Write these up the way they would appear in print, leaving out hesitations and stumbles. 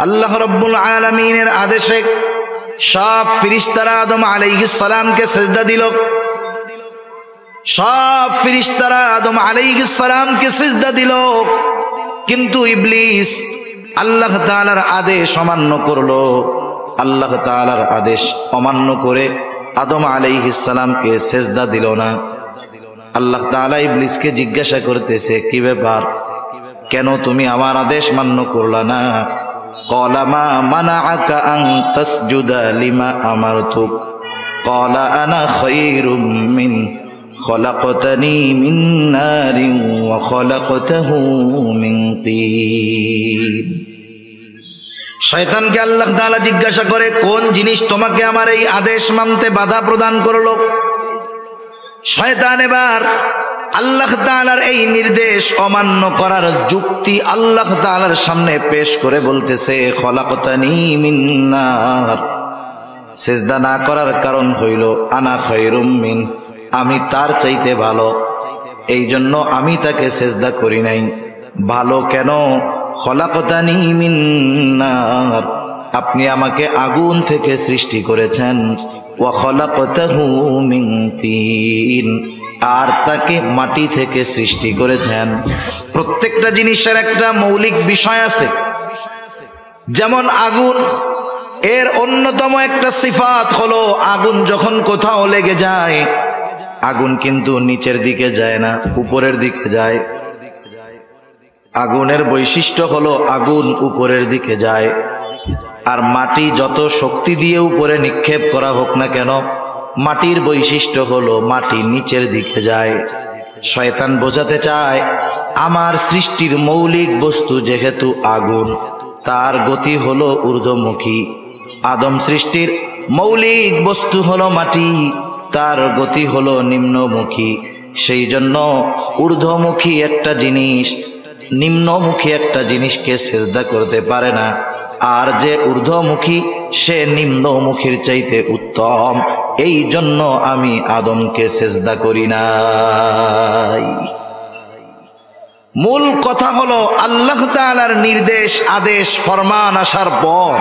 আল্লাহ রাব্বুল আলামিনের আদেশে সব ফেরেশতারা আদম আলাইহিস সালামকে সিজদা দিল। সব ফেরেশতারা আদম আলাইহিস সালামকে সিজদা দিল, কিন্তু ইবলিস আল্লাহ তাআলার আদেশ অমান্য করলো। আল্লাহ তাআলার আদেশ অমান্য করে আদম আলাইহিস সালামকে সিজদা দিল না। আল্লাহ তাআলা ইবলিসকে জিজ্ঞাসা করতেছে, কি ব্যাপার, কেন তুমি আমার আদেশ মান্য করলা না? ক্বালা মা মানাআকা আন তাসজুদা লিমা আমারতুক ক্বালা আনা খায়রুম মিন খলাকতানি মিন নারিন ওয়া খলাকতাহু মিন তিন। শয়তানকে আল্লাহ তাআলা জিজ্ঞাসা করে, কোন জিনিস তোমাকে আমার এই আদেশ মানতে বাধা প্রদান করলো? শয়তান এবার আল্লাহ তাআলার এই নির্দেশ অমান্য করার যুক্তি আল্লাহ তাআলার সামনে পেশ করে বলতেছে, খলাকতানি মিন নার, সিজদা না করার কারণ হইল আনা খায়রুম মিন, আমি তার চাইতে ভালো, এই জন্য আমি তাকে সিজদা করি নাই। ভালো কেন? খলাকতানি মিন নার, আপনি আমাকে আগুন থেকে সৃষ্টি করেছেন, ওয়া খলাকতাহু মিন তিন, আর তাকে মাটি থেকে সৃষ্টি করেছেন। প্রত্যেকটা জিনিসের একটা মৌলিক বিষয় আছে। যেমন আগুন, এর অন্যতম একটা সিফাত হলো আগুন যখন কোথাও লেগে যায়, আগুন কিন্তু নিচের দিকে যায় না, উপরের দিকে যায়। আগুনের বৈশিষ্ট্য হলো আগুন উপরের দিকে যায়। আর মাটি যত শক্তি দিয়ে উপরে নিক্ষেপ করা হোক না কেন, মাটির বৈশিষ্ট্য হলো মাটি নিচের দিকে যায়। শয়তান বোঝাতে চায় আমার সৃষ্টির মৌলিক বস্তু যেহেতু আগুন, তার গতি হলো ঊর্ধ্বমুখী। আদম সৃষ্টির মৌলিক বস্তু হলো মাটি, তার গতি হলো নিম্নমুখী। সেই জন্য ঊর্ধ্বমুখী একটা জিনিস নিম্নমুখী একটা জিনিসকে সিজদা করতে পারে না, আর যে ঊর্ধ্বমুখী সে নিম্নমুখীর চাইতে উত্তম। এই জন্য আমি আদমকে সিজদা করি নাই। মূল কথা হলো আল্লাহ তাআলার নির্দেশ, আদেশ, ফরমান আসার পর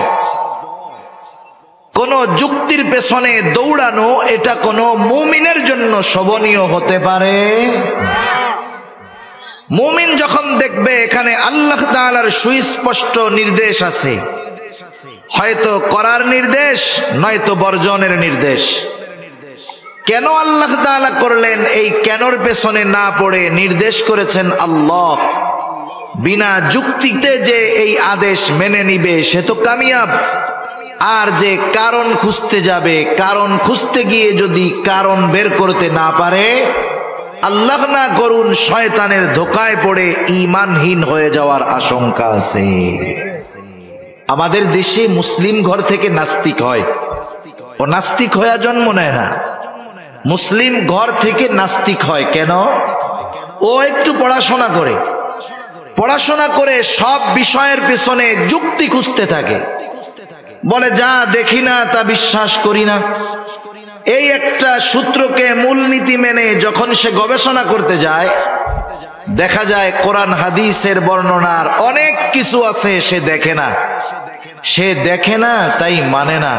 কোন যুক্তির পেছনে দৌড়ানো, এটা কোন মুমিনের জন্য শোভনীয় হতে পারে। মুমিন যখন দেখবে এখানে আল্লাহ তাআলার সুস্পষ্ট নির্দেশ আছে, হয়তো করার নির্দেশ নয়তো বর্জনের নির্দেশ, কেন আল্লাহ তাআলা করলেন এই কেনর পেছনে না পড়ে নির্দেশ করেছেন আল্লাহ। বিনা যুক্তিতে যে এই আদেশ মেনে নিবে সে তো কামিয়াব। আর যে কারণ খুঁজতে যাবে, কারণ খুঁজতে গিয়ে যদি কারণ বের করতে না পারে, আল্লাহ না করুন শয়তানের ধোকায় পড়ে ঈমানহীন হয়ে যাওয়ার আশঙ্কা আছে। আমাদের দেশে মুসলিম ঘর থেকে নাস্তিক হয়, ও নাস্তিক হয়ে জন্ম নেয় না। মুসলিম ঘর থেকে নাস্তিক হয় কেন? ও একটু পড়াশোনা করে, পড়াশোনা করে সব বিষয়ের পেছনে যুক্তি খুঁজতে থাকে, বলে যা দেখি না তা বিশ্বাস করি না। এই একটা সূত্রকে মূলনীতি মেনে যখন সে গবেষণা করতে যায়, দেখা যায় কোরআন হাদিসের বর্ণনার অনেক কিছু আছে সে দেখে না। সে দেখে না তাই মানে না,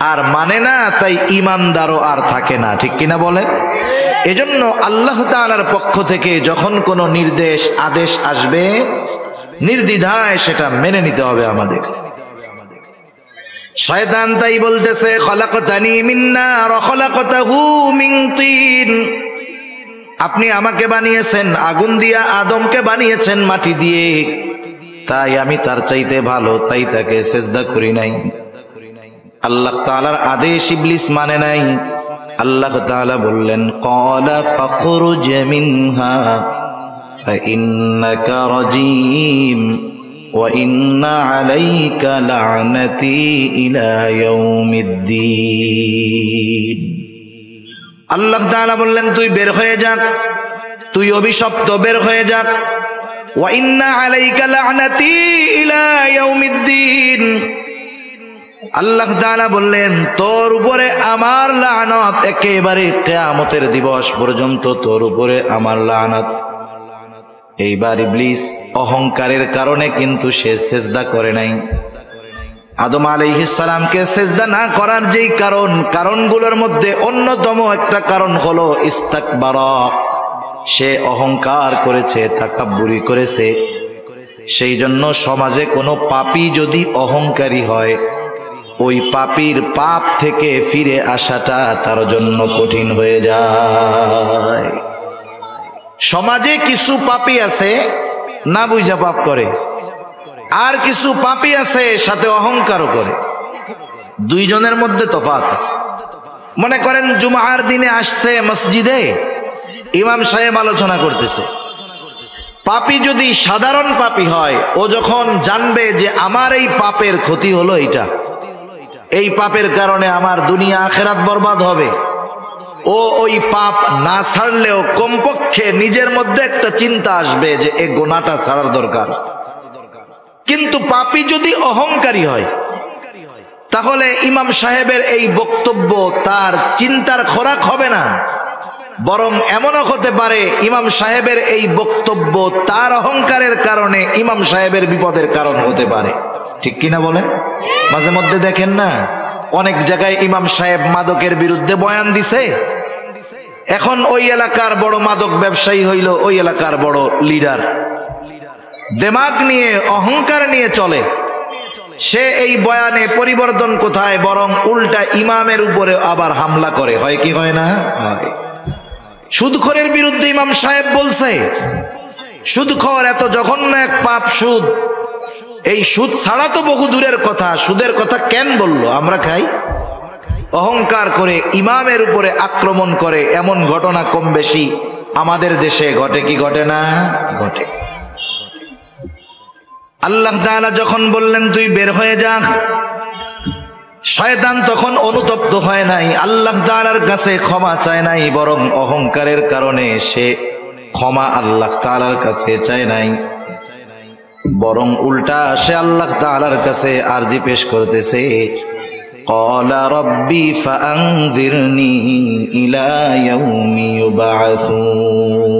আর মানে না তাই ঈমানদারও আর থাকে না। ঠিক কিনা বলেন? এজন্য আল্লাহ তাআলার পক্ষ থেকে যখন কোনো নির্দেশ, আদেশ আসবে, নির্দ্বিধায় সেটা মেনে নিতে হবে আমাদের। শয়তান তাই বলতেছে, খলাকতানি মিন নার ওয়া খলাকতাহু মিন তিন, আপনি আমাকে বানিয়েছেন আগুন দিয়া, আদমকে বানিয়েছেন মাটি দিয়ে, তাই আমি তার চাইতে ভালো, তাই তাকে সিজদা করি নাই। আল্লাহ তাআলার আদেশ ইবলিস মানে নাই। আল্লাহ তাআলা বললেন, ক্বালা ফাখরুজ মিনহা ফাইন্নাকা রাজীম ওয়া ইন্না আলাইকা লা'নাতি ইলা ইয়াউমিদ্দিন। আল্লাহ তাআলা বললেন, তুই বের হয়ে যা, তুই অভিশপ্ত, বের হয়ে যা। ওয়া ইন্না আলাইকা লা'নাতি ইলা ইয়াউমিদ্দিন। আল্লাহ তাআলা বললেন, তোর উপরে আমার লানত একেবারে কিয়ামতের দিবস পর্যন্ত, তোর উপরে আমার লানত। এইবার ইবলিস অহংকারের কারণে কিন্তু সে সিজদা করে নাই। আদম আলাইহিস সালামকে সিজদা না করার যেই কারণগুলোর মধ্যে অন্যতম একটা কারণ হলো ইস্তাকবারা, সে অহংকার করেছে, তাকাব্বুরি করেছে। সেই জন্য সমাজে কোনো পাপী যদি অহংকারী হয়, ওই পাপীর পাপ থেকে ফিরে আসাটা তার জন্য কঠিন হয়ে যায়। সমাজে কিছু পাপী আছে না বুঝা পাপ করে, আর কিছু পাপী আছে সাথে অহংকারও করে। দুইজনের মধ্যে তফাৎ আছে। মনে করেন জুমার দিনে আসছে মসজিদে, ইমাম সাহেব আলোচনা করতেছে। পাপী যদি সাধারণ পাপী হয়, ও যখন জানবে যে আমার এই পাপের ক্ষতি হলো এইটা, এই পাপের কারণে আমার দুনিয়া আখিরাত বরবাদ হবে, ও ওই পাপ না ছাড়লেও কমপক্ষে নিজের মধ্যে একটা চিন্তা আসবে যে এই গুনাহটা ছাড়ার দরকার। কিন্তু পাপী যদি অহংকারী হয়, তাহলে ইমাম সাহেবের এই বক্তব্য তার চিন্তার খোরাক হবে না, বরং এমনও হতে পারে ইমাম সাহেবের এই বক্তব্য তার অহংকারের কারণে ইমাম সাহেবের বিপদের কারণ হতে পারে। ঠিক কিনা বলেন? মাঝে মধ্যে দেখেন না, অনেক জায়গায় ইমাম সাহেব মাদকের বিরুদ্ধে বয়ান দিছে। এখন ওই এলাকার বড় মাদক ব্যবসায়ী হইল ওই এলাকার বড় লিডার, দিমাগ নিয়ে অহংকার নিয়ে চলে। সে এই বয়ানে পরিবর্তন কোথায়, বরং উল্টা ইমামের উপরে আবার হামলা করে। হয় কি হয় না? হয়। সুদখোরের বিরুদ্ধে ইমাম সাহেব বলছে, সুদখোর এত জঘন্য এক পাপ সুদ। এই সুদ ছাড়া তো বহু দূরের কথা, সুদের কথা কেন বললো? আমরা খাই। অহংকার করে ইমামের উপরে আক্রমণ করে, এমন ঘটনা কম বেশি আমাদের দেশে ঘটে কি ঘটে না? ঘটে। আল্লাহ তাআলা যখন বললেন তুই বের হয়ে যা, শয়তান তখন অনুতপ্ত হয় নাই, আল্লাহ তাআলার কাছে ক্ষমা চায় নাই, বরং অহংকারের কারণে সে ক্ষমা আল্লাহ তাআলার কাছে চায় নাই, বরং উল্টা সে আল্লাহ তাআলার কাছে আরজি পেশ করতেছে, ক্বালা রাব্বি ফাআনযিরনি ইলা ইয়াউমি ইউবআসুন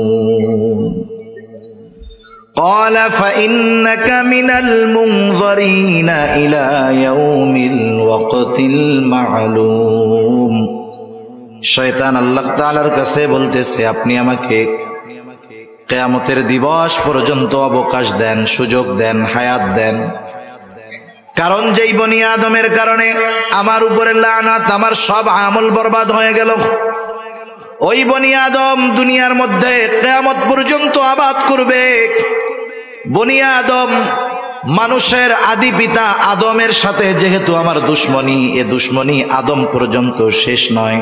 قال فإنك من المنظرين إلى يوم الوقت المعلوم। শয়তান আল্লাহ তাআলার কাছে বলতেছে, আপনি আমাকে কিয়ামতের দিবস পর্যন্ত অবকাশ দেন, সুযোগ দেন, হায়াত দেন। কারণ যেই বনি আদমের কারণে আমার উপরে লানাত, আমার সব আমল বরবাদ হয়ে গেল। ওই বনি আদম দুনিয়ার মধ্যে কিয়ামত পর্যন্ত আবাদ করবে। বনি আদম মানুষের আদি পিতা আদমের সাথে যেহেতু আমার দুশ্মনী, এ দুশ্মনী আদম পর্যন্ত শেষ নয়।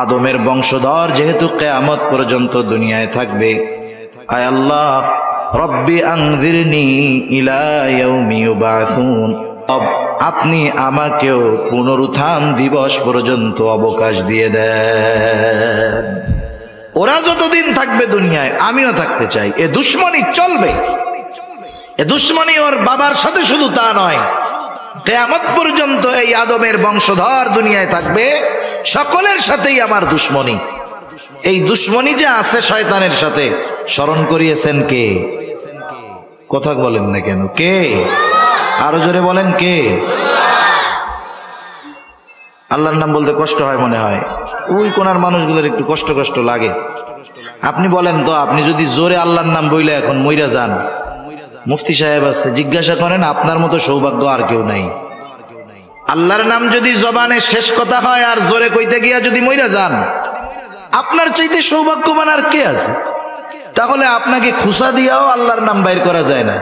আদমের বংশধর যেহেতু কিয়ামত পর্যন্ত দুনিয়ায় থাকবে। আয় আল্লাহ রব্বি আনযিরনি ইলা ইয়াউমি ইউবআসুন, আপনি আমাকেও পুনরুত্থান দিবস পর্যন্ত অবকাশ দিয়ে দেন। ওরা যতদিন থাকবে দুনিয়ায় আমিও থাকতে চাই। এ দুশ্মনী চলবে। এ দুশ্মনী ওর বাবার সাথে শুধু তা নয়, কিয়ামত পর্যন্ত এই আদমের বংশধর দুনিয়ায় থাকবে, সকলের সাথেই আমার দুশ্মনী। এই দুশ্মনী যে আছে শয়তানের সাথে, স্মরণ করিয়েছেন কে? কথা বলেন না কেন? কে? আরো জোরে বলেন কে? আল্লাহর নাম বলতে কষ্ট হয় মনে হয়, ওই কোনার মানুষগুলোর একটু কষ্ট কষ্ট লাগে। আপনি বলেন তো, আপনি যদি জোরে আল্লাহর নাম বইলে এখন মইরা যান, মুফতি সাহেব আছে, জিজ্ঞাসা করেন, আপনার মতো সৌভাগ্য আর কেউ নাই। আল্লাহর নাম যদি জবানে শেষ কথা হয় আর জোরে কইতে গিয়া যদি মইরা যান, আপনার চাইতে সৌভাগ্যবান আর কে আছে? তাহলে আপনাকে খুসা দিয়াও আল্লাহর নাম বাইর করা যায় না,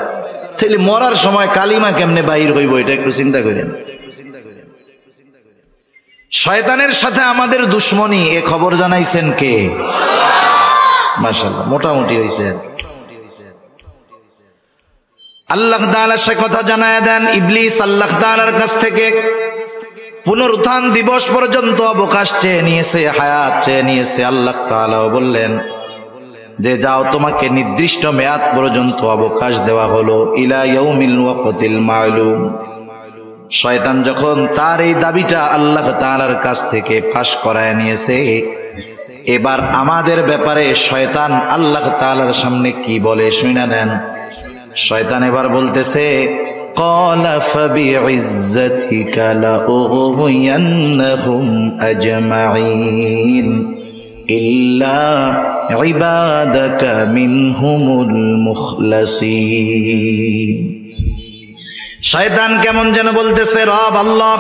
তাহলে মরার সময় কালিমা কেমনে বাইর হইব এটা একটু চিন্তা করেন। শয়তানের সাথে আমাদের দুশ্মনী, এ খবর জানাইছেন কে? মাশাআল্লাহ, মোটামুটি হইছে। আল্লাহ তাআলা সে কথা জানায় দেন, ইবলিস আল্লাহ তাআলার কাছ থেকে পুনরুত্থান দিবস পর্যন্ত অবকাশ চেয়ে নিয়েছে, হায়াত চেয়ে নিয়েছে। আল্লাহ তাআলাও বললেন যে যাও, তোমাকে নির্দিষ্ট মেয়াদ পর্যন্ত অবকাশ দেওয়া হলো, ইলা ইয়াউমিল ওয়াক্তিল মা'লুম। শয়তান যখন তার এই দাবিটা আল্লাহ তাআলার কাছ থেকে ফাঁস করায় নিয়েছে, এবার আমাদের ব্যাপারে শয়তান আল্লাহ তাআলার সামনে কি বলে শুনে নেন। শয়তান এবার বলতেছে, قال فبعزتك لأغوينهم أجمعين إلا عبادك منهم المخلصين শয়তান কেমন যেন বলতেছে, রব আল্লাহ,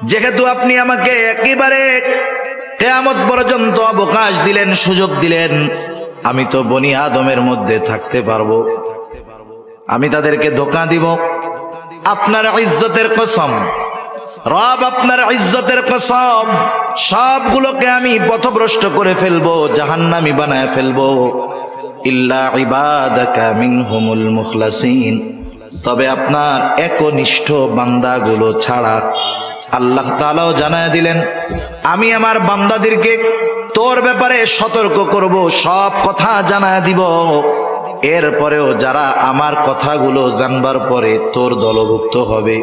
যেহেতু আপনি আমাকে একেবারে কিয়ামত পর্যন্ত অবকাশ দিলেন, সুযোগ দিলেন, আমি তো বনি আদমের মধ্যে থাকতে পারবো, আমি তাদেরকে ধোঁকা দিব। আপনার ইজ্জতের কসম রব, আপনার ইজ্জতের কসম, সবগুলোকে আমি পথভ্রষ্ট করে ফেলবো, জাহান্নামী বানায় ফেলবো। ইল্লা ইবাদাকা মিনহুমুল মুখলাসিন, তবে আপনার একনিষ্ঠ বান্দাগুলো ছাড়া। আল্লাহ তাআলাও জানায় দিলেন, আমি আমার বান্দাদেরকে তোর ব্যাপারে সতর্ক করব, সব কথা জানায় দিব। এরপরেও যারা আমার কথাগুলো জানবার পরে তোর দলভুক্ত হবে,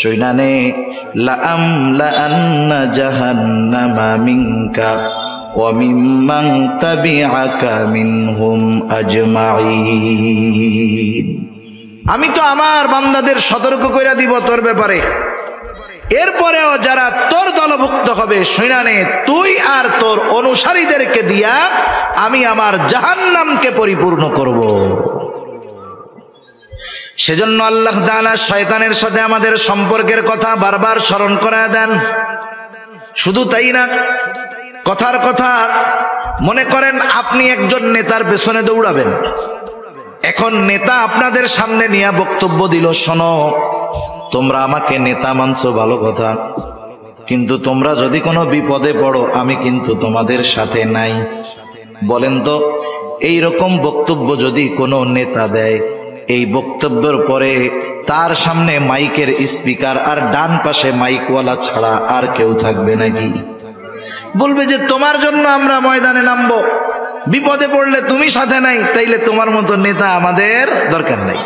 শুনানে লাআমলাআন্না জাহান্নামা মিনকা ওয়া মিম্মান তাবিআকা মিনহুম আজমাইন। আমি তো আমার বান্দাদের সতর্ক কইরা দিব তোর ব্যাপারে, এরপরেও যারা তোর দলভুক্ত হবে, শুনানে তুই আর তোর অনুসারীদেরকে দিয়া আমি আমার জাহান্নামকে পরিপূর্ণ করব। সেজন্য আল্লাহ তাআলা শয়তানের সাথে আমাদের সম্পর্কের কথা বারবার স্মরণ করায় দেন। শুধু তাই না, কথার কথা মনে করেন আপনি একজন নেতার পেছনে দৌড়াবেন। এখন নেতা আপনাদের সামনে নিয়ে বক্তব্য দিল, শোনো, তোমরা আমাকে নেতা মানছো ভালো কথা, কিন্তু তোমরা যদি কোনো বিপদে পড়ো আমি কিন্তু তোমাদের সাথে নাই। বলেন তো, এই রকম বক্তব্য যদি কোনো নেতা দেয়, এই বক্তব্যের পরে তার সামনে মাইকের স্পিকার আর ডান পাশে মাইকওয়ালা ছাড়া আর কেউ থাকবে নাকি? বলবে যে তোমার জন্য আমরা ময়দানে নামবো, বিপদে পড়লে তুমি সাথে নাই, তাইলে তোমার মতো নেতা আমাদের দরকার নাই।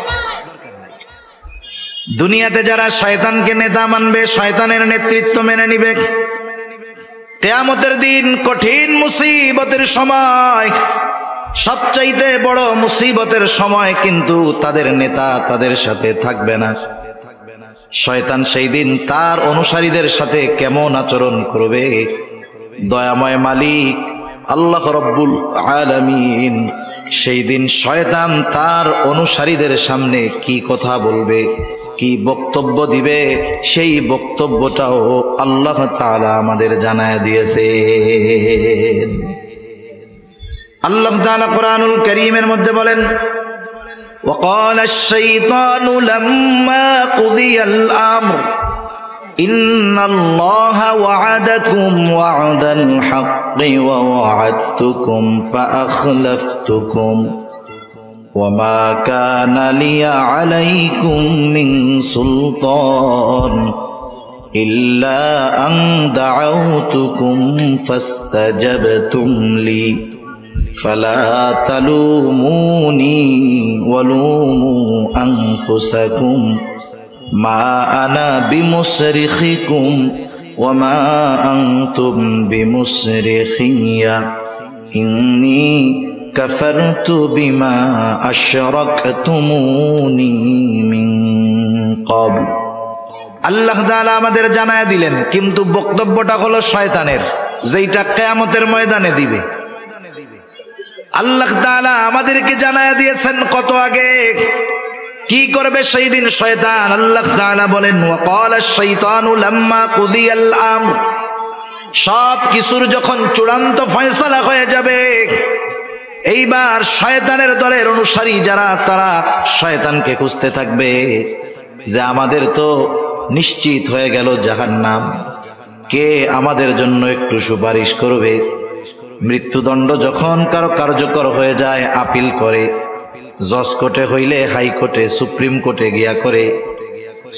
দুনিয়াতে যারা শয়তানকে নেতা মানবে, শয়তানের নেতৃত্ব মেনে নিবে, কিয়ামতের দিন কঠিন মুসিবতের সময়, সবচাইতে বড় মুসিবতের সময় কিন্তু তাদের নেতা তাদের সাথে থাকবে না। শয়তান সেই দিন তার অনুসারীদের সাথে কেমন আচরণ করবে, দয়াময় মালিক আল্লাহ রব্বুল আলামিন সেই দিন শয়তান তার অনুসারীদের সামনে কি কথা বলবে, কি বক্তব্য দিবে, সেই বক্তব্যটাও আল্লাহ তাআলা আমাদের জানায় দিয়েছে। আল্লাহ তাআলা কোরআনুল কারীমের মধ্যে বলেন, وقال الشيطان لما قضي الأمر إن الله وعدكم وعد الحق ووعدتكم فأخلفتكم وما كان لي عليكم من سلطان إلا أن دعوتكم فاستجبتم لي فلا تلوموني ولوموا أنفسكم ما أنا بمصرخكم وما أنتم بمصرخي إني كفرت بما أشركتموني من قبل। আল্লাহ তাআলা আমাদের জানায় দিলেন, কিন্তু বক্তব্যটা হলো শয়তানের, যেটা কিয়ামতের ময়দানে দিবে। আল্লাহ তাআলা আমাদেরকে জানায় দিয়েছেন কত আগে কি করবে সেই দিন শয়তান। আল্লাহ তাআলা বলেন, ওয়াকালা আশ-শাইতানু লাম্মা কুদিয়াল আমর, সব কিছুর যখন চূড়ান্ত ফয়সালা হয়ে যাবে, এইবার শয়তানের দলের অনুসারী যারা, তারা শয়তানকে খুঁজতে থাকবে যে আমাদের তো নিশ্চিত হয়ে গেল জাহান্নাম, কে আমাদের জন্য একটু সুপারিশ করবে। মৃত্যুদণ্ড যখন কারো কার্যকর হয়ে যায়, আপিল করে, জজ কোর্টে হইলে হাইকোর্টে, সুপ্রিম কোর্টে গিয়া করে,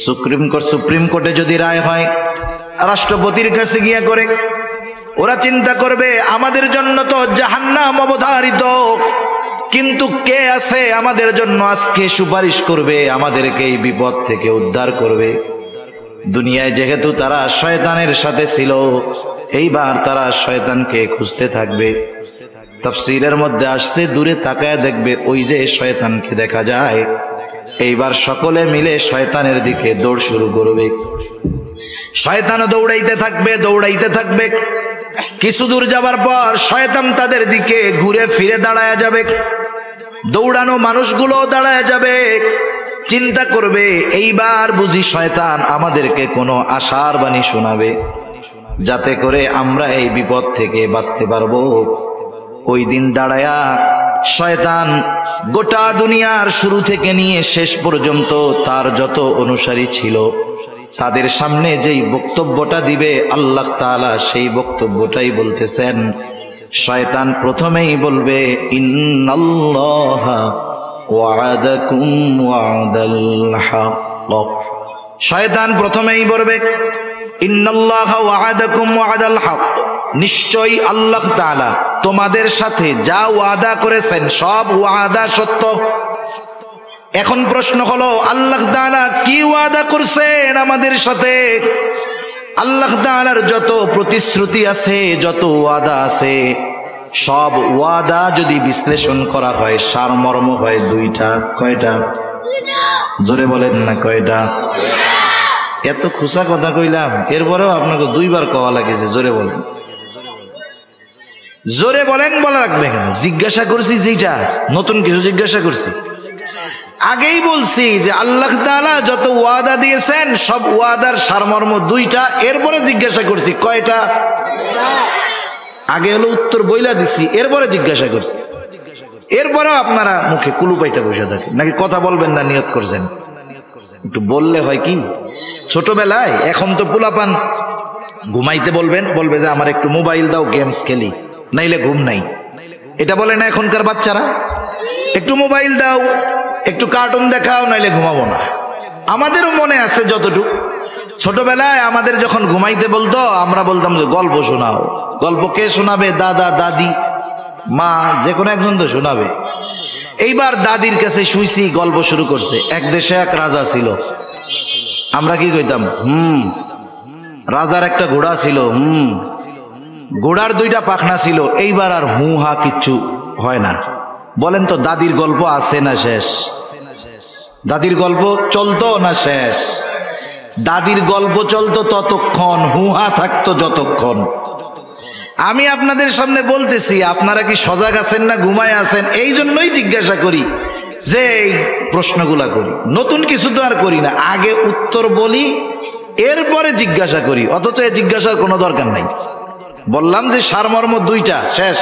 সুপ্রিম কোর্টে যদি রায় হয় রাষ্ট্রপতির কাছে গিয়া করে। ওরা চিন্তা করবে আমাদের জন্য তো জাহান্নাম অবধারিত, কিন্তু কে আছে আমাদের জন্য আজকে সুপারিশ করবে, আমাদেরকে এই বিপদ থেকে উদ্ধার করবে। দুনিয়ায় যেহেতু তারা শয়তানের সাথে ছিল, এইবার তারা শয়তানকে খুঁজতে থাকবে। তাফসীরের মধ্যে আসছে, দূরে তাকায় দেখবে ওই যে শয়তানকে দেখা যায়, এইবার সকলে মিলে শয়তানের দিকে দৌড় শুরু করবে। শয়তানও দৌড়াইতে থাকবে। কিছু দূর যাবার পর শয়তান তাদের দিকে ঘুরে ফিরে দাঁড়ায় যাবে। দৌড়ানো মানুষগুলো দাঁড়ায় যাবে, চিন্তা করবে এইবার বুঝি শয়তান আমাদেরকে কোনো আশার বাণী শোনাবে, যাতে করে আমরা এই বিপদ থেকে বাঁচতে পারবো। ওই দিন দাঁড়ায়া শয়তান গোটা দুনিয়ার শুরু থেকে নিয়ে শেষ পর্যন্ত তার যত অনুসারী ছিল তাদের সামনে যেই বক্তব্যটা দিবে আল্লাহ তাআলা সেই বক্তব্যটাই বলতেছেন। শয়তান প্রথমেই বলবে, ইন্নাল্লাহা ওয়া'আদাকুম ওয়া'দাল হক। শয়তান প্রথমেই বলবে, ইন্নাল্লাহা ওয়া'আদাকুম ওয়া'দাল হক, নিশ্চয়ই আল্লাহ তাআলা তোমাদের সাথে যা ওয়াদা করেছেন সব ওয়াদা সত্য। এখন প্রশ্ন হলো, আল্লাহ তাআলা কি ওয়াদা করছেন আমাদের সাথে? আল্লাহ তাআলার যত প্রতিশ্রুতি আছে, যত ওয়াদা আছে, সব ওয়াদা যদি বিশ্লেষণ করা হয় সারমর্ম হয় দুইটা। কয়টা? জোরে বলেন না, কয়টা? এত খুশা কথা কইলাম, এরপরেও আপনাকে দুইবার কওয়া লাগেছে। জোরে বলেন বলা রাখবে কেন? জিজ্ঞাসা করছি, যেটা নতুন কিছু জিজ্ঞাসা করছি। আগেই বলছি যে আল্লাহ তাআলা যত ওয়াদা দিয়েছেন সব ওয়াদার সারমর্ম দুইটা। এরপরে জিজ্ঞাসা করছি কয়টা? আগে হলো উত্তর বইলা দিছি, এরপরে জিজ্ঞাসা করছি। এরপরেও আপনারা মুখে কুলুপাইটা বসে থাকেন, নাকি কথা বলবেন না নিয়ত করছেন? একটু বললে হয় কি, ছোটবেলায়, এখন তো পোলাপান ঘুমাইতে বলবে যে আমার একটু মোবাইল দাও, গেমস খেলি, নাইলে ঘুম নাই। এটা বলে না এখনকার বাচ্চারা? একটু মোবাইল দাও, একটু কার্টুন দেখাও, নাইলে ঘুমাবো না। আমাদেরও মনে আছে যতটুকু, ছোটবেলায় আমাদের যখন ঘুমাইতে বলতো আমরা বলতাম যে গল্প শোনাও। গল্প কে শোনাবে? দাদা, দাদি, মা, যে কোনো একজন তো শোনাবে। এইবার দাদির কাছে শুইছি, গল্প শুরু করছে। এক দেশে এক রাজা ছিল। আমরা কি কইতাম? রাজার একটা ঘোড়া ছিল, ঘোড়ার দুইটা পাখনা ছিল। এইবার আর হু হা কিচ্ছু হয় না। বলেন তো দাদির গল্প আছে না শেষ? দাদির গল্প চলতো না শেষ? দাদির গল্প চলতো ততক্ষণ, হুহা থাকতো যতক্ষণ। আমি আপনাদের সামনে বলতেছি, আপনারা কি সজাগ আছেন না ঘুমায় আছেন? এই জন্যই জিজ্ঞাসা করি, যে এই প্রশ্নগুলা করি। নতুন কিছু তো আর করি না, আগে উত্তর বলি এরপরে জিজ্ঞাসা করি। অথচ এই জিজ্ঞাসার কোনো দরকার নাই। বললাম যে সারমর্ম দুইটা, শেষ।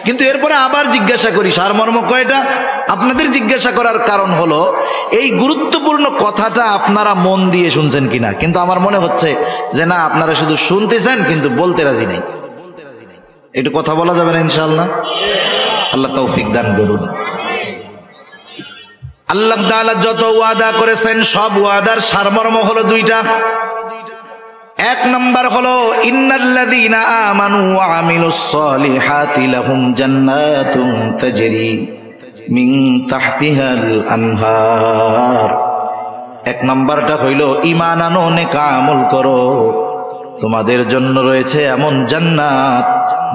কিন্তু এরপরে আবার জিজ্ঞাসা করি সারমর্ম কয়টা। আপনাদের জিজ্ঞাসা করার কারণ হলো এই গুরুত্বপূর্ণ কথাটা আপনারা মন দিয়ে শুনছেন কিনা। কিন্তু আমার মনে হচ্ছে যে না, আপনারা শুধু শুনতেছেন কিন্তু বলতে রাজি নেই। একটু কথা বলা যাবে না ইনশাআল্লাহ? আল্লাহ তৌফিক দান করুন। আল্লাহ তাআলা যত ওয়াদা করেছেন সব ওয়াদার সারমর্ম হলো দুইটা। এক নাম্বার হলো, ইন্নাল্লাযীনা আমানু ওয়া আমিলুস সলিহাতি লাহুম জান্নাতুন তাজরি মিন তাহতিহাল আনহার। এক নাম্বারটা হইল ঈমান আনো, নেক আমল করো, তোমাদের জন্য রয়েছে এমন জান্নাত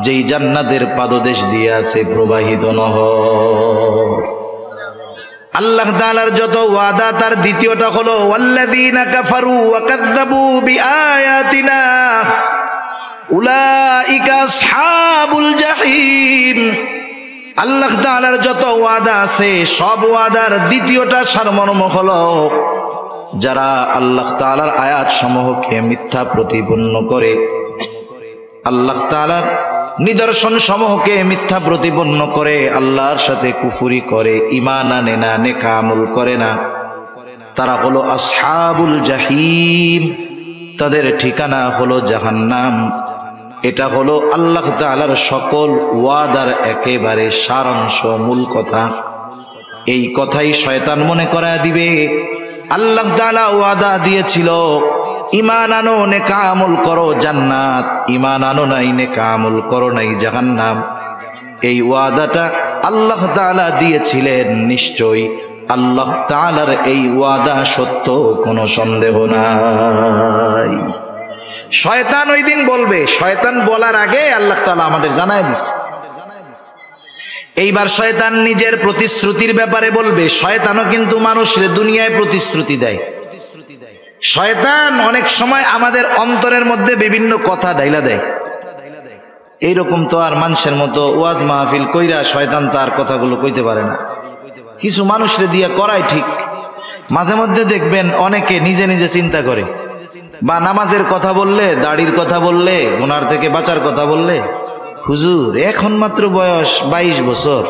যেই জান্নাতের পাদদেশ দিয়ে আছে প্রবাহিত নহর। আল্লাহ তাআলার যত ওয়াদা তার দ্বিতীয়টা হলো, ওয়াল্লাযীনা কাফারু ওয়া কাযযাবু বিআয়াতিনা উলাইকা আসহাবুল জাহিম। আল্লাহ তাআলার যত ওয়াদা আছে সব ওয়াদার দ্বিতীয়টা সারমর্ম হলো, যারা আল্লাহ তাআলার আয়াত সমূহকে মিথ্যা প্রতিপন্ন করে, আল্লাহ তাআলার নিদর্শন সমূহকে মিথ্যা প্রতিপন্ন করে, আল্লাহর সাথে কুফরি করে, ঈমান আনে না, নেক আমল করে না, তারা হলো আসহাবুল জাহিম। তাদের ঠিকানা হলো জাহান্নাম। এটা হলো আল্লাহ তাআলার সকল ওয়াদার একেবারে সারাংশ, মূল কথা। এই কথাই শয়তান মনে করায় দিবে। আল্লাহ তাআলা ওয়াদা দিয়েছিল, ঈমান আনো, নেক আমল করো, জান্নাত। ঈমান আনো নাই, নেক আমল করো নাই, জাহান্নাম। এই ওয়াদাটা আল্লাহ তাআলা দিয়েছিলেন। নিশ্চয়ই আল্লাহ তাআলার এই ওয়াদা সত্য, কোনো সন্দেহ নাই। শয়তান ওই দিন বলবে, শয়তান বলার আগে আল্লাহ তাআলা আমাদের জানায় দিচ্ছে। এইবার শয়তান নিজের প্রতিশ্রুতির ব্যাপারে বলবে। শয়তানও কিন্তু মানুষের দুনিয়ায় প্রতিশ্রুতি দেয়। শয়তান অনেক সময় আমাদের অন্তরের মধ্যে বিভিন্ন কথা ডাইলা দেয়। এইরকম তো আর মানুষের মতো ওয়াজ মাহফিল কইরা শয়তান তার কথাগুলো কইতে পারে না। কিছু মানুষরে দিয়া করাই ঠিক। মাঝে মধ্যে দেখবেন অনেকে নিজে নিজে চিন্তা করে, বা নামাজের কথা বললে, দাড়ির কথা বললে, গুনার থেকে বাঁচার কথা বললে, হুজুর এখন মাত্র বয়স 22 বছর,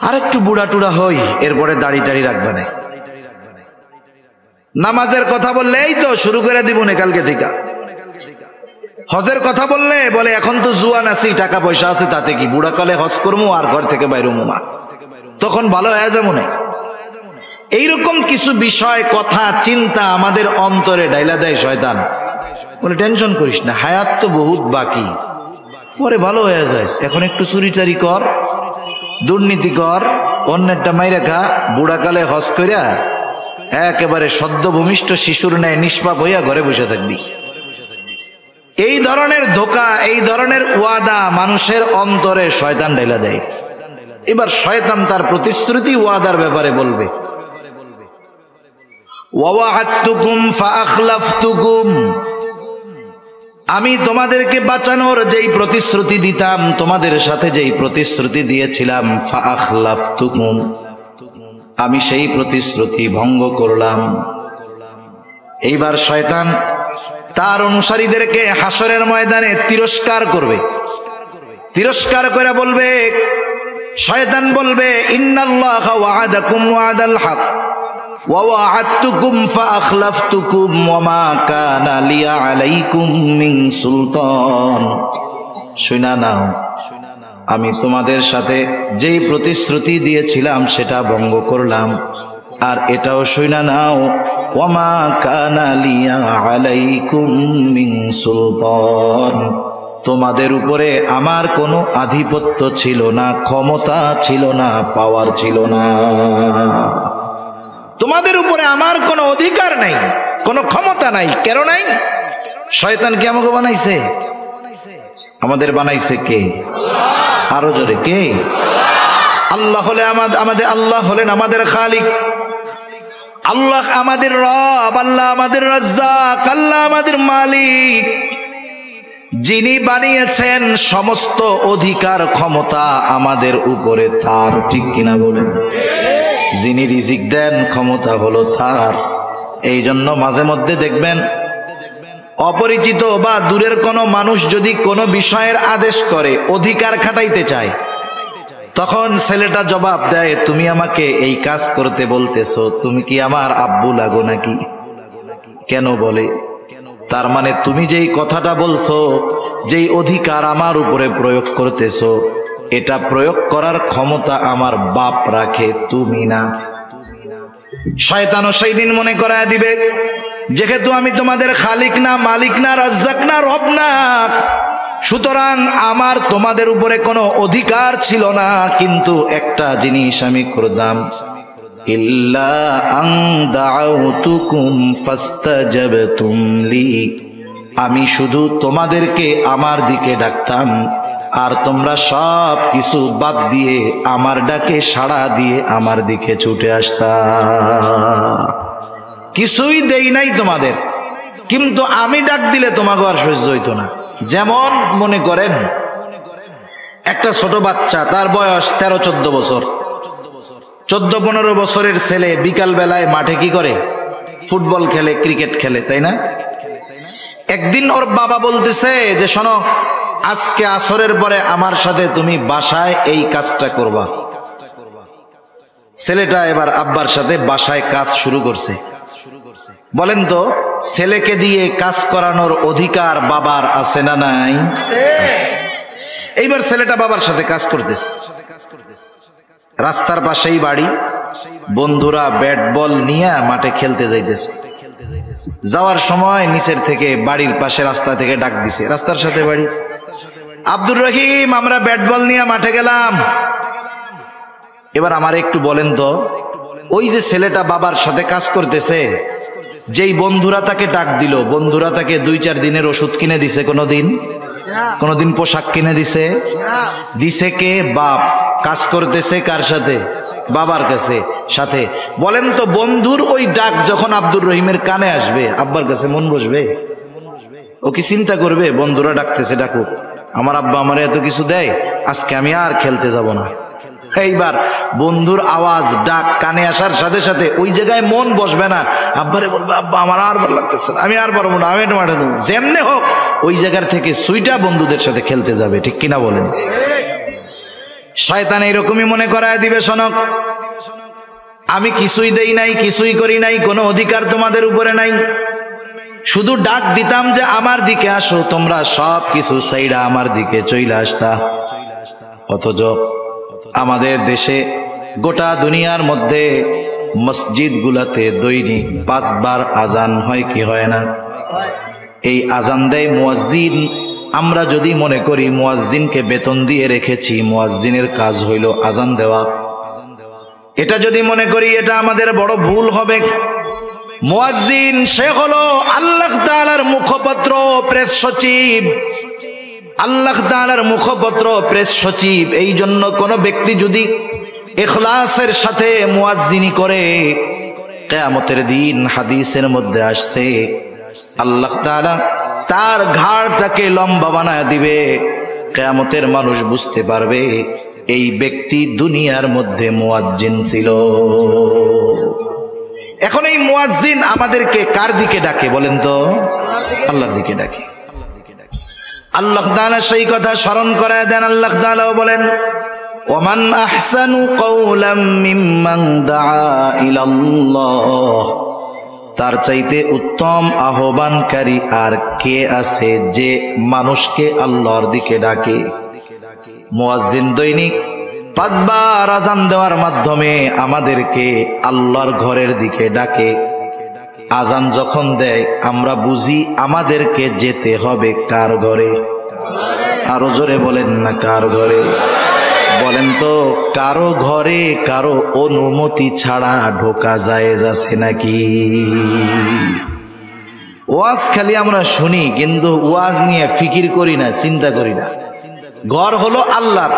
আর একটু বুড়া টুড়া হই, এরপরে দাড়ি টাড়ি রাখবে না। নামাজের কথা বললে এই তো শুরু করে দিব না কালকে থেকে। হজের কথা বললে বলে এখন তো জুয়ান আছি, টাকা পয়সা আছে, তাতে কি, বুড়া কালে হজ করবো আর ঘর থেকে বাইরে না, তখন ভালো হয়ে যাবো না। এইরকম কিছু বিষয়, কথা, চিন্তা আমাদের অন্তরে ডাইলা দেয় শয়তান। বলে টেনশন করিস না, হায়াত তো বহুত বাকি, পরে ভালো হয়ে যায়, এখন একটু চুরিচারি কর, দুর্নীতি কর, অন্যেরটা মাইরা খা, বুড়াকালে হজ কইরা একেবারে সদ্য ভূমিষ্ঠ শিশুর ন্যায় নিষ্পাপ হইয়া ঘরে বসে থাকবি। এই ধরনের ধোঁকা, এই ধরনের ওয়াদা মানুষের অন্তরে শয়তান ডাইলা দেয়। এবার শয়তান তার প্রতিশ্রুতি ওয়াদার ব্যাপারে বলবে, ওয়াওয়া'আদতুকুম ফাআখলাফতুকুম, আমি তোমাদেরকে বাঁচানোর যেই প্রতিশ্রুতি দিতাম, তোমাদের সাথে যেই প্রতিশ্রুতি দিয়েছিলাম, ফাআখলাফতুকুম, আমি সেই প্রতিশ্রুতি ভঙ্গ করলাম। এইবার শয়তান তার অনুসারীদেরকে হাসরের ময়দানে তিরস্কার করবে। তিরস্কার করে বলবে, শয়তান বলবে, ইন্নাল্লাহা ওয়া'আদাকুম ওয়া'দাল হক ওয়া ওয়া'আদতুকুম ফাআখলাফতুকুম ওয়া মা কানা লিয়া আলাইকুম মিন সুলতান। শুনা নাও, আমি তোমাদের সাথে যেই প্রতিশ্রুতি দিয়েছিলাম সেটা ভঙ্গ করলাম। আর এটাও শুনা নাও, ওয়া মা কানা লিয়া আলাইকুম মিন সুলতান, তোমাদের উপরে আমার কোনো আধিপত্য ছিল না, ক্ষমতা ছিল না, পাওয়ার ছিল না। তোমাদের উপরে আমার কোনো অধিকার নাই, কোনো ক্ষমতা নাই। কেন নাই? শয়তান কি আমাকে বানাইছে? আমাদের বানাইছে কে? আরো জোরে কে? আল্লাহ হলে আমাদের, আল্লাহ হলেন আমাদের খালিক, আল্লাহ আমাদের রব, আল্লাহ আমাদের রাজ্জাক, আল্লাহ আমাদের মালিক। যিনি বানিয়েছেন, সমস্ত অধিকার ক্ষমতা আমাদের উপরে তার, ঠিক কিনা বলেন? যিনি রিজিক দেন, ক্ষমতা হলো তার। এই জন্য মাঝে মধ্যে দেখবেন অপরিচিত বা দূরের কোনো মানুষ যদি কোনো বিষয়ের আদেশ করে, অধিকার খাটাইতে চায়, তখন ছেলেটা জবাব দেয়, তুমি আমাকে এই কাজ করতে বলতেছো, তুমি কি আমার আব্বু লাগো নাকি? কেন বলে? তার মানে তুমি যেই কথাটা বলছো, যেই অধিকার আমার উপরে প্রয়োগ করতেছো, এটা প্রয়োগ করার ক্ষমতা আমার বাপ রাখে, তুমি না। শয়তানও সেই দিন মনে করায় দিবে, যেহেতু আমি তোমাদের খালিক না, মালিক না, রাজ্জাক না, রব না, সুতরাং আমার তোমাদের উপরে কোনো অধিকার ছিল না। কিন্তু একটা জিনিস আমি করতাম, ইল্লা আন দাউতুকুম ফাস্তাজাবতুম লি, আমি শুধু তোমাদেরকে আমার দিকে ডাকতাম, আর তোমরা সব কিছু বাদ দিয়ে আমার ডাকে সাড়া দিয়ে আমার দিকে ছুটে আসতা। কিছুই দেই নাই তোমাদের, কিন্তু আমি ডাক দিলে তোমাকে আর সহ্য হইতো না। যেমন মনে করেন একটা ছোট বাচ্চা, তার বয়স 13-14 বছর, 14-15 বছরের ছেলে বিকাল বেলায় মাঠে কি করে? ফুটবল খেলে, ক্রিকেট খেলে, তাই না? একদিন ওর বাবা বলতেছে যে শোনো, আজকে আসরের পরে আমার সাথে তুমি বাসায় এই কাজটা করবা। ছেলেটা এবার আব্বার সাথে বাসায় কাজ শুরু করছে। বলেন তো, ছেলেকে দিয়ে কাজ করানোর অধিকার বাবার আছে না নাই? এইবার ছেলেটা বাবার সাথে কাজ করতেছে। রাস্তার পাশেই বাড়ি, বন্ধুরা ব্যাট বল নিয়ে মাঠে খেলতে যাইতেছে। যাওয়ার সময় নিচের থেকে, বাড়ির পাশে রাস্তা থেকে ডাক দিছে, রাস্তার সাথে বাড়ি, আব্দুর রহিম, আমরা ব্যাট বল নিয়ে মাঠে গেলাম। এবার আমার একটু বলেন তো, ওই যে ছেলেটা বাবার সাথে কাজ করতেছে, যেই বন্ধুরা তাকে ডাক দিল, বন্ধুরা তাকে 2-4 দিনের ওষুধ কিনে দিছে? কোনোদিন পোশাক কিনে দিছে? দিছে কে? বাপ। কাজ করতেছে কার সাথে? বাবার কাছে সাথে। বলেন তো বন্ধুর ওই ডাক যখন আব্দুর রহিমের কানে আসবে, আব্বার কাছে মন বসবে? ও কি চিন্তা করবে বন্ধুরা ডাকতেছে, ডাকুক, আমার আব্বা আমার এত কিছু দেয়, আজকে আমি আর খেলতে যাব না? এইবার বন্ধুর আওয়াজ ডাক কানে আসার সাথে সাথে ওই জায়গায় মন বসবে না, আব্বারে বলবে আব্বা আমার আর ভালো লাগতেছে না, আমি আর পারবো না, আমি একটু মাঠে যাবো। যেমনে হোক ওই জায়গার থেকে সুইটা বন্ধুদের সাথে খেলতে যাবে, ঠিক কিনা বলেন? শয়তান এইরকমই মনে করায় দিবে, শোনক আমি কিছুই দেই নাই, কিছুই করি নাই, কোনো অধিকার তোমাদের উপরে নাই, শুধু ডাক দিতাম যে আমার দিকে আসো, তোমরা সব কিছু সাইডা আমার দিকে চইলা আসতা। অথচ আমাদের দেশে গোটা দুনিয়ার মধ্যে মসজিদ গুলাতে দৈনিক 5 বার আজান হয় কি হয় না? এই আজান দেয় মুয়াজ্জিন। আমরা যদি মনে করি মুয়াজ্জিনকে বেতন দিয়ে রেখেছি, মুয়াজ্জিনের কাজ হইল আজান দেওয়া, এটা যদি মনে করি এটা আমাদের বড় ভুল হবে। মুয়াজ্জিন সে হলো আল্লাহ তাআলার মুখপত্র, প্রেস সচিব, আল্লাহ তাআলার মুখপত্র, প্রেস সচিব। এই জন্য কোন ব্যক্তি যদি ইখলাসের সাথে মুয়াজ্জিনি করে, কিয়ামতের দিন হাদিসের মধ্যে আসছে আল্লাহ তাআলা তার ঘাড়টাকে লম্বা বানায় দিবে। কিয়ামতের মানুষ বুঝতে পারবে এই ব্যক্তি দুনিয়ার মধ্যে মুয়াজ্জিন ছিল। এখন এই মুয়াজ্জিন আমাদেরকে কার দিকে ডাকে বলেন তো? আল্লাহর দিকে ডাকে। আল্লাহ তাআলা সেই কথা স্মরণ করায় দেন। আল্লাহ তাআলাও বলেন ওমান আহসানু কওলাম মিম্মান দাআ ইলাল্লাহ, তার চাইতে উত্তম আহ্বানকারী আর কে আছে যে মানুষকে আল্লাহর দিকে ডাকে? মুয়াজ্জিন দৈনিক 5 বার আজান দেওয়ার মাধ্যমে আমাদেরকে আল্লাহর ঘরের দিকে ডাকে। আজান যখন দেয় আমরা বুঝি আমাদেরকে যেতে হবে কার ঘরে? আরো জোরে বলেন না, কার ঘরে? বলেন তো কারো ঘরে কারো অনুমতি ছাড়া ঢোকা জায়েজ আছে নাকি? ওয়াজ খালি আমরা শুনি কিন্তু ওয়াজ নিয়ে ফিকির করি না, চিন্তা করি না। ঘর হলো আল্লাহর,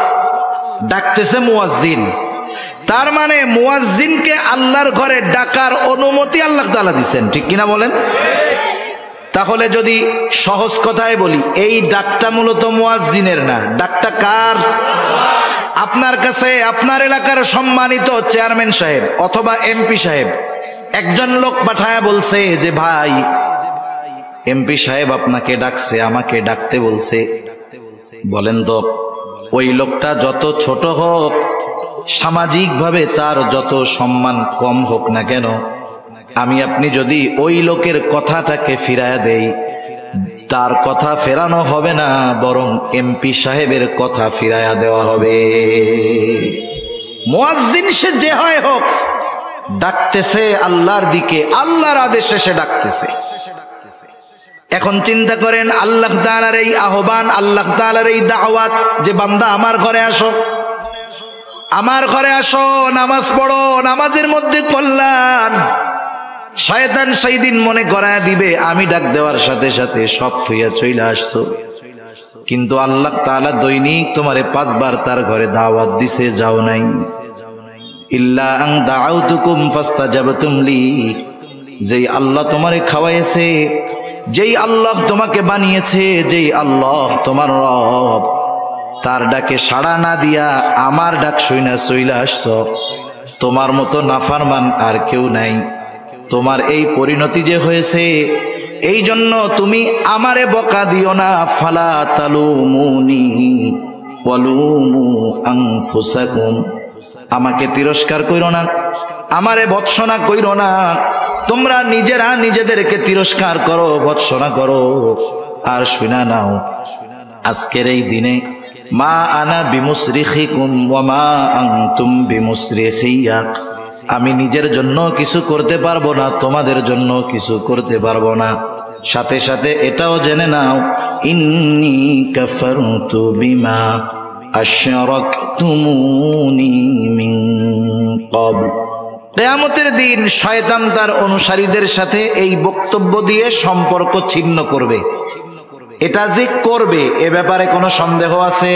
ডাকতেছে মুয়াজ্জিন, তার মানে মুয়াজ্জিনকে আল্লাহর ঘরে ডাকার অনুমতি আল্লাহ তাআলা দিবেন, ঠিক কিনা বলেন? তাহলে যদি সহজ কথায় বলি, এই ডাকটা মূলত মুয়াজ্জিনের না, ডাকটা কার? আপনার কাছে আপনার এলাকার সম্মানিত চেয়ারম্যান সাহেব অথবা এমপি সাহেব একজন লোক পাঠায় বলছে যে ভাই এমপি সাহেব আপনাকে ডাকছে, আমাকে ডাকতে বলছে। বলেন তো ওই লোকটা যত ছোট হোক, সামাজিকভাবে তার যত সম্মান কম হোক না কেন, আমি আপনি যদি ওই লোকের কথাটাকে ফিরায় দেই, তার কথা ফেরানো হবে না, বরং এমপি সাহেবের কথা ফিরায়া দেওয়া হবে। মুয়াজ্জিন সে যে হয় হোক, ডাকতেছে আল্লাহর দিকে, আল্লাহর আদেশে সে ডাকতেছে। এখন চিন্তা করেন আল্লাহ তাআলার এই আহ্বান, আল্লাহ তাআলার এই দাওয়াত যে বান্দা আমার ঘরে আসো, আমার ঘরে আসো, নামাজ পড়ো, নামাজের মধ্যে কল্যাণ। শয়তান সেই দিন মনে করায় দিবে আমি ডাক দেওয়ার সাথে সাথে সব থইয়া চইলা আসছো, কিন্তু আল্লাহ তাআলা দৈনিক তোমারে 5 বার তার ঘরে দাওয়াত দিছে, যাও নাই। ইল্লা আন দাআউতুকুম ফাস্তাজাবতুম লি, যেই আল্লাহ তোমারে খাওয়াইছে, যেই আল্লাহ তোমাকে বানিয়েছে, যেই আল্লাহ তোমার রব, তার ডাকে সাড়া না দিয়া আমার ডাক শুইনা চইলা আসছো। তোমার মতো নাফরমান আর কেউ নাই। তোমার এই পরিণতি যে হয়েছে, এই জন্য তুমি আমারে বকা দিও না। ফালা তালুমুনি ওয়ালুমু আনফুসাকুম, আমাকে তিরস্কার কইরো না, আমারে ভৎসনা কইরো না। তোমরা নিজেরা নিজেদেরকে তিরস্কার করো, ভৎসনা করো। আর শুনা নাও, আজকের এই দিনে মা আনা বিমুসরিখিকুম ওয়া মা আনতুম বিমুসরিখিয়া, আমি নিজের জন্য কিছু করতে পারবো না, তোমাদের জন্য কিছু করতে পারবো না। সাথে সাথে এটাও জেনে নাও, ইন্নী কাফারতু বিমা আশরাকতুমুনি মিন ক্বাবল। কিয়ামতের দিন শয়তান তার অনুসারীদের সাথে এই বক্তব্য দিয়ে সম্পর্ক ছিন্ন করবে। এটা যে করবে এ ব্যাপারে কোনো সন্দেহ আছে?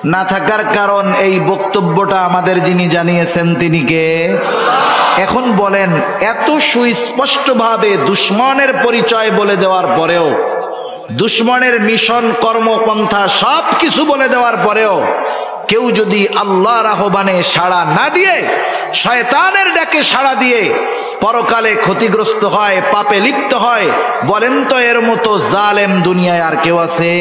না থাকার কারণ এই বক্তব্যটা আমাদের যিনি জানিয়েছেন তিনি কে? এখন বলেন, এত সুস্পষ্টভাবে দুশ্মনের পরিচয় বলে দেওয়ার পরেও, দুশ্মনের মিশন কর্মপন্থা সব কিছু বলে দেওয়ার পরেও কেউ যদি আল্লাহর আহ্বানে সাড়া না দিয়ে শয়তানের ডাকে সাড়া দিয়ে পরকালে ক্ষতিগ্রস্ত হয়, পাপে লিপ্ত হয়, বলেন তো এর মতো জালেম দুনিয়ায় আর কেউ আছে?